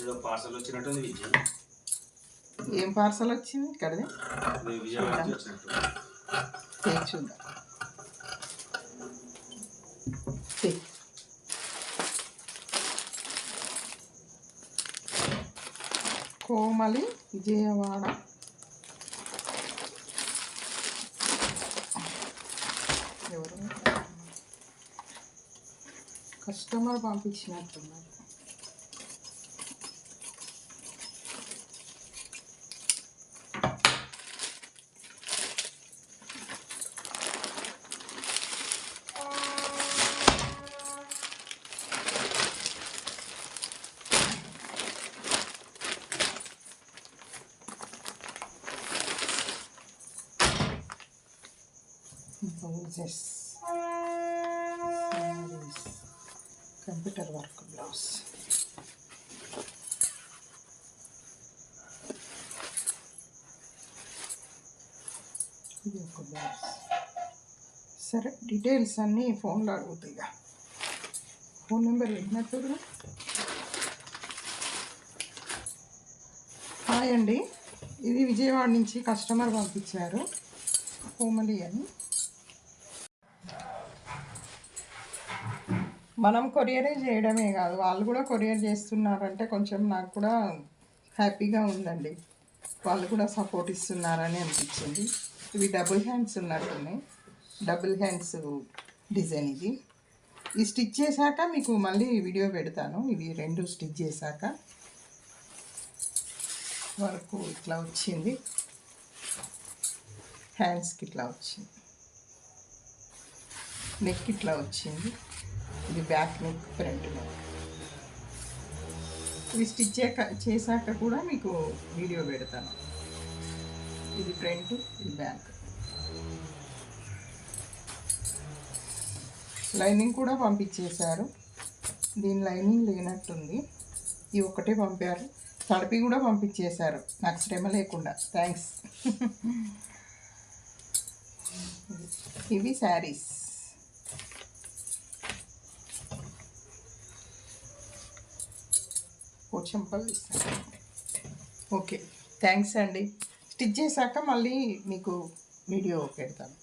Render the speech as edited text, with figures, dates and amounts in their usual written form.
ఏదో పార్సల్ వచ్చినట్టుంది విజయ్. ఏం పార్సల్ వచ్చింది ఇక్కడది? విజయవాడ వచ్చినట్టు. చూద్దాం. కోమలి విజయవాడ. ఎవరు customer పంపించినట్టున్నారు. Blouses, sarees, computer work blouse. ఇది ఒక బ్లౌజ్. సరే, డీటెయిల్స్ అన్నీ ఫోన్లో అడుగుతాయి. ఫోన్ నెంబర్ పెట్టినట్టు. హాయ్ అండి, ఇది విజయవాడ నుంచి కస్టమర్ పంపించారు, కోమలి అని. మనం కొరియరే చేయడమే కాదు, వాళ్ళు కూడా కొరియర్ చేస్తున్నారంటే కొంచెం నాకు కూడా హ్యాపీగా ఉందండి. వాళ్ళు కూడా సపోర్ట్ ఇస్తున్నారని అనిపించింది. ఇవి డబుల్ హ్యాండ్స్ ఉన్నట్టున్నాయి, డబుల్ హ్యాండ్స్ డిజైన్. ఇది స్టిచ్ చేశాక మీకు మళ్ళీ వీడియో పెడతాను. ఇవి రెండు స్టిచ్ చేశాక వరకు ఇట్లా వచ్చింది. హ్యాండ్స్కి ఇట్లా వచ్చింది, నెక్ ఇట్లా వచ్చింది. ఇది బ్యాక్ నెక్, ఫ్రంట్ నెక్. ఇవి స్టిచ్ చేశాక కూడా మీకు వీడియో పెడతాను. ఇది ఫ్రంట్, ఇది బ్యాక్. లైనింగ్ కూడా పంపించేశారు. దీని లైనింగ్ లేనట్టుంది, ఇవి ఒకటే పంపారు. తడిపి కూడా పంపించేశారు, నాకు శ్రమ లేకుండా. థ్యాంక్స్. ఇవి శారీస్. పోచంపల్లి ఇస్తాను. ఓకే, థ్యాంక్స్ అండి. స్టిచ్ చేశాక మళ్ళీ మీకు వీడియో పెడతాను.